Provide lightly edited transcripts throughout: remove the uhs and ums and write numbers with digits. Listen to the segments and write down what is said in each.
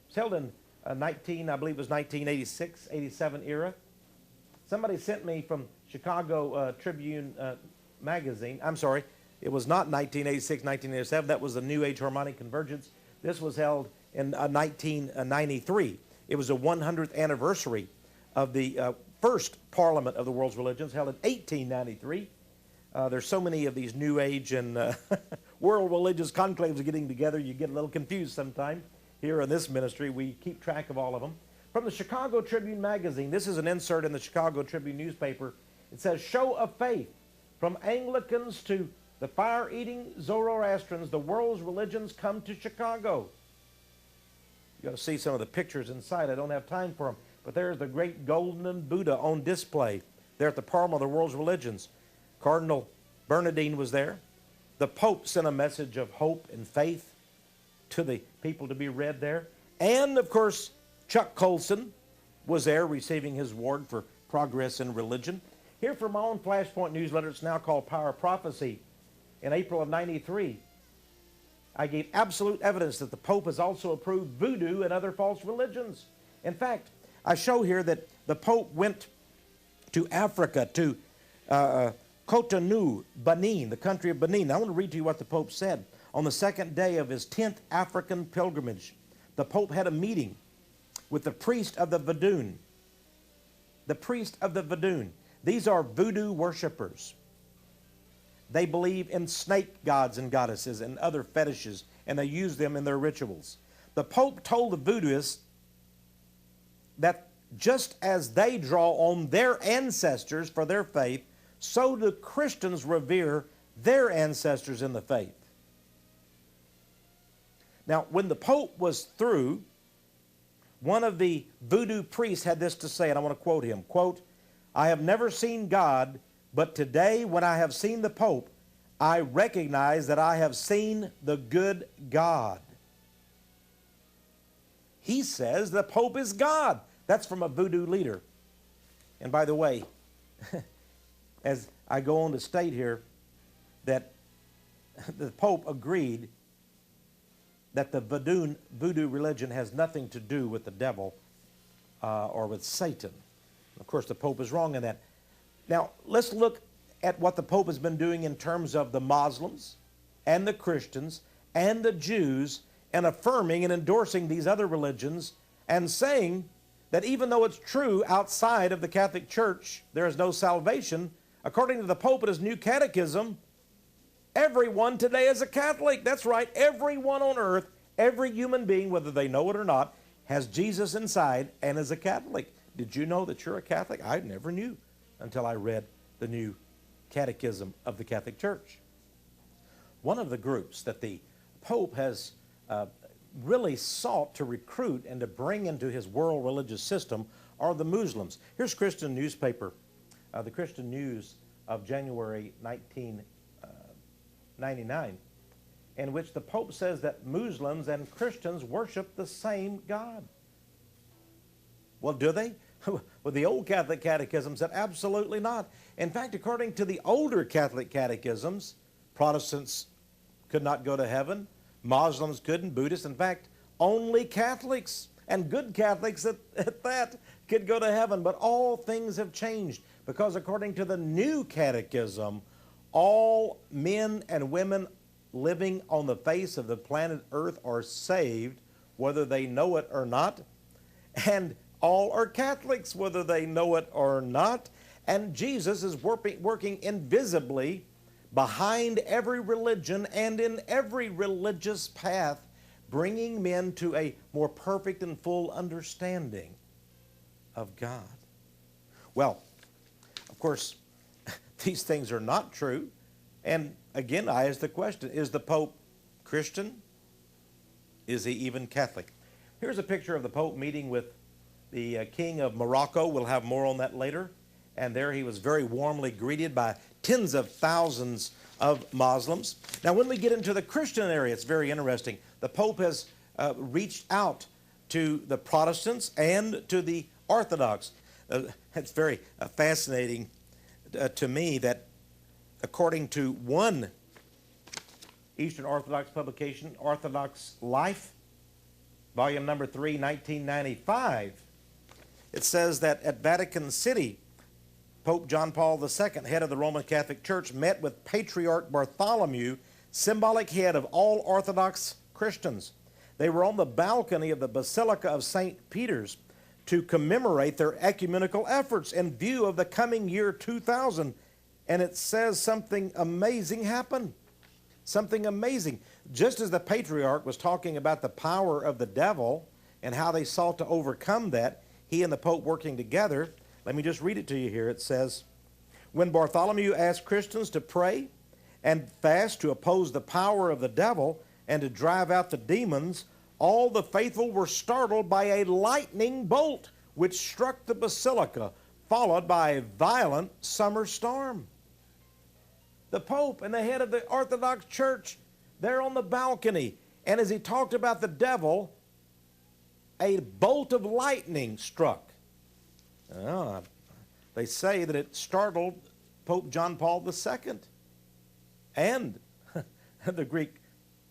was held in I believe it was 1986, 87 era. Somebody sent me from Chicago Tribune magazine. I'm sorry, it was not 1986, 1987. That was the New Age Harmonic Convergence. This was held in 1993. It was the 100th anniversary of the first Parliament of the World's Religions, held in 1893. There's so many of these New Age and world religious conclaves getting together, you get a little confused sometimes. Here in this ministry, we keep track of all of them. From the Chicago Tribune magazine, this is an insert in the Chicago Tribune newspaper. It says, "Show of faith. From Anglicans to the fire-eating Zoroastrians, the world's religions come to Chicago." You got to see some of the pictures inside. I don't have time for them. But there's the great golden Buddha on display there at the Parliament of the World's Religions. Cardinal Bernardine was there. The Pope sent a message of hope and faith to the people to be read there. And, of course, Chuck Colson was there receiving his award for progress in religion. Here from my own Flashpoint newsletter, it's now called Power of Prophecy. In April of '93, I gave absolute evidence that the Pope has also approved voodoo and other false religions. In fact, I show here that the Pope went to Africa, to Cotonou, Benin, the country of Benin. I want to read to you what the Pope said. On the second day of his 10th African pilgrimage, the Pope had a meeting with the priest of the Vadun. The priest of the Vadun. These are voodoo worshipers. They believe in snake gods and goddesses and other fetishes, and they use them in their rituals. The Pope told the voodooists that just as they draw on their ancestors for their faith, so do Christians revere their ancestors in the faith. Now, when the Pope was through, one of the voodoo priests had this to say, and I want to quote him, quote, "I have never seen God, but today when I have seen the Pope, I recognize that I have seen the good God." He says the Pope is God. That's from a voodoo leader. And by the way, as I go on to state here, that the Pope agreed that the voodoo religion has nothing to do with the devil or with Satan. Of course, the Pope is wrong in that. Now, let's look at what the Pope has been doing in terms of the Muslims and the Christians and the Jews, and affirming and endorsing these other religions and saying that even though it's true outside of the Catholic Church there is no salvation, according to the Pope in his new catechism, everyone today is a Catholic. That's right, everyone on earth, every human being, whether they know it or not, has Jesus inside and is a Catholic. Did you know that you're a Catholic? I never knew until I read the new catechism of the Catholic Church. One of the groups that the Pope has really sought to recruit and to bring into his world religious system are the Muslims. Here's Christian newspaper, the Christian News of January 1999, in which the Pope says that Muslims and Christians worship the same God. Well, do they? Well, the old Catholic catechism said absolutely not. In fact, according to the older Catholic catechisms, Protestants could not go to heaven, Muslims couldn't, Buddhists. In fact, only Catholics, and good Catholics at that, could go to heaven. But all things have changed, because according to the new catechism, all men and women living on the face of the planet Earth are saved, whether they know it or not, and all are Catholics, whether they know it or not. And Jesus is working invisibly behind every religion and in every religious path, bringing men to a more perfect and full understanding of God. Well, of course, these things are not true. And again, I ask the question, is the Pope Christian? Is he even Catholic? Here's a picture of the Pope meeting with the King of Morocco. We'll have more on that later. And there he was very warmly greeted by tens of thousands of Muslims. Now, when we get into the Christian area, it's very interesting. The Pope has reached out to the Protestants and to the Orthodox. It's very fascinating to me that according to one Eastern Orthodox publication, Orthodox Life, volume number 3, 1995, it says that at Vatican City, Pope John Paul II, head of the Roman Catholic Church, met with Patriarch Bartholomew, symbolic head of all Orthodox Christians. They were on the balcony of the Basilica of St. Peter's to commemorate their ecumenical efforts in view of the coming year 2000. And it says something amazing happened. Something amazing. Just as the Patriarch was talking about the power of the devil and how they sought to overcome that, he and the Pope working together, let me just read it to you here. It says, when Bartholomew asked Christians to pray and fast to oppose the power of the devil and to drive out the demons, all the faithful were startled by a lightning bolt which struck the basilica, followed by a violent summer storm. The Pope and the head of the Orthodox Church, they're on the balcony. And as he talked about the devil, a bolt of lightning struck. They say that it startled Pope John Paul II and the Greek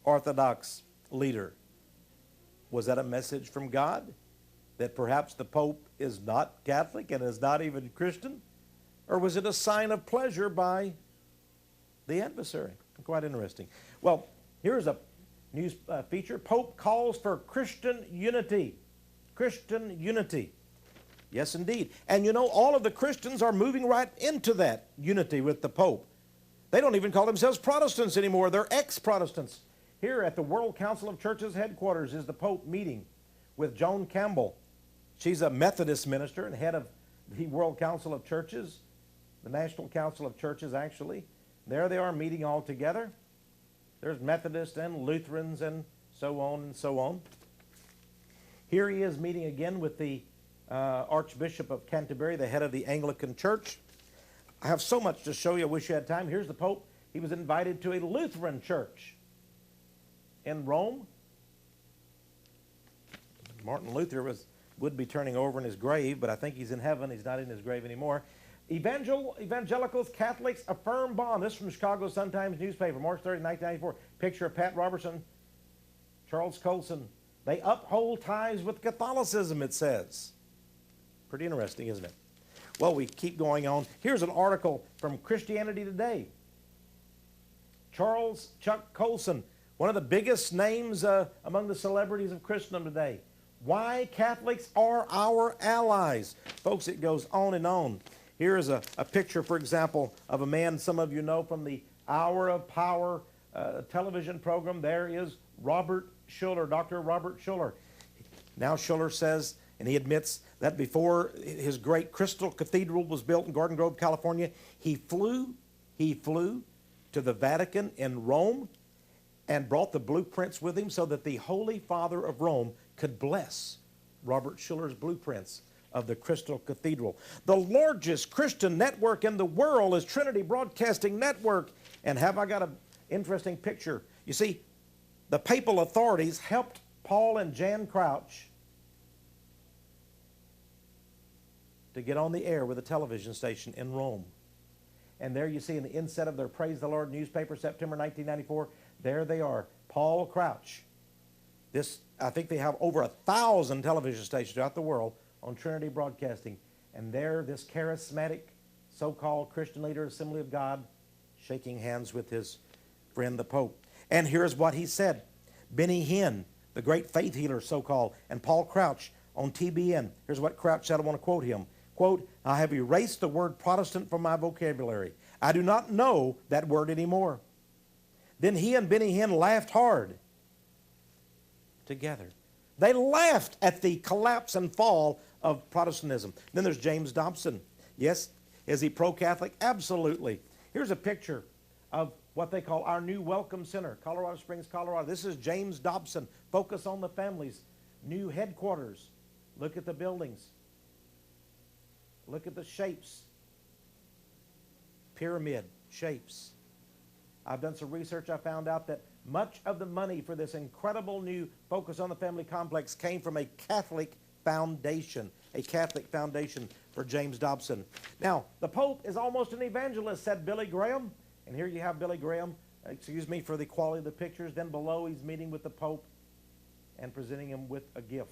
Orthodox leader. Was that a message from God? That perhaps the Pope is not Catholic and is not even Christian? Or was it a sign of pleasure by the adversary? Quite interesting. Well, here's a news feature. Pope calls for Christian unity. Christian unity. Yes, indeed. And you know, all of the Christians are moving right into that unity with the Pope. They don't even call themselves Protestants anymore. They're ex-Protestants. Here at the World Council of Churches headquarters is the Pope meeting with Joan Campbell. She's a Methodist minister and head of the World Council of Churches, the National Council of Churches, actually. There they are meeting all together. There's Methodists and Lutherans and so on and so on. Here he is meeting again with the Archbishop of Canterbury, the head of the Anglican Church. I have so much to show you. I wish you had time. Here's the Pope. He was invited to a Lutheran church in Rome. Martin Luther would be turning over in his grave, but I think he's in heaven. He's not in his grave anymore. Evangelicals, Catholics, a firm bond. This is from Chicago Sun-Times newspaper, March 30, 1994. Picture of Pat Robertson, Charles Colson. They uphold ties with Catholicism, it says. Pretty interesting, isn't it? Well, we keep going on. Here's an article from Christianity Today. Charles Chuck Colson, one of the biggest names among the celebrities of Christendom today. Why Catholics are our allies. Folks, it goes on and on. Here is a picture, for example, of a man some of you know from the Hour of Power television program. There is Robert Schuller, Dr. Robert Schuller. Now Schuller says, and he admits that before his great Crystal Cathedral was built in Garden Grove, California, he flew to the Vatican in Rome and brought the blueprints with him so that the Holy Father of Rome could bless Robert Schuller's blueprints of the Crystal Cathedral. The largest Christian network in the world is Trinity Broadcasting Network. And have I got an interesting picture? You see, the papal authorities helped Paul and Jan Crouch to get on the air with a television station in Rome. And there you see in the inset of their Praise the Lord newspaper, September 1994, there they are, Paul Crouch. I think they have over 1,000 television stations throughout the world on Trinity Broadcasting. And there, this charismatic, so-called Christian leader, Assembly of God, shaking hands with his friend, the Pope. And here's what he said. Benny Hinn, the great faith healer, so-called, and Paul Crouch on TBN. Here's what Crouch said. I want to quote him. Quote, I have erased the word Protestant from my vocabulary. I do not know that word anymore. Then he and Benny Hinn laughed hard together. They laughed at the collapse and fall of Protestantism. Then there's James Dobson. Yes, is he pro-Catholic? Absolutely. Here's a picture of what they call our new Welcome Center, Colorado Springs, Colorado. This is James Dobson, Focus on the Family's new headquarters. Look at the buildings. Look at the shapes. Pyramid shapes. I've done some research. I found out that much of the money for this incredible new Focus on the Family complex came from a Catholic foundation for James Dobson. Now, the Pope is almost an evangelist, said Billy Graham. And here you have Billy Graham, excuse me for the quality of the pictures. Then below, he's meeting with the Pope. and presenting him with a gift.